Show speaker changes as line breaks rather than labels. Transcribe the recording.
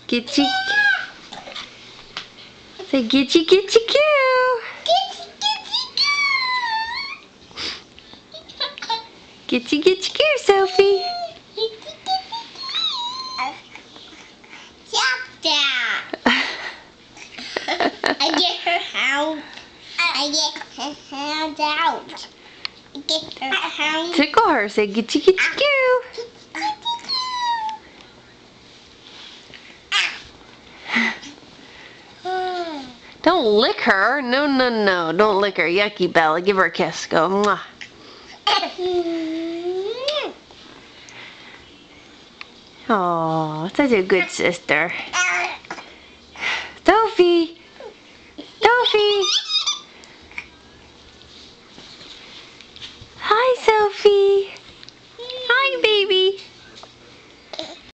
Gitchy. Say gitchy gitchy coo. Gitchy gitchy coo, Sophie.
Stop that. I get her hound. I get her hand out. I get her hound.
Tickle her. Say gitchy gitchy coo. Don't lick her. No, no, no. Don't lick her. Yucky, Bella. Give her a kiss. Go. Mwah. Oh, such a good sister.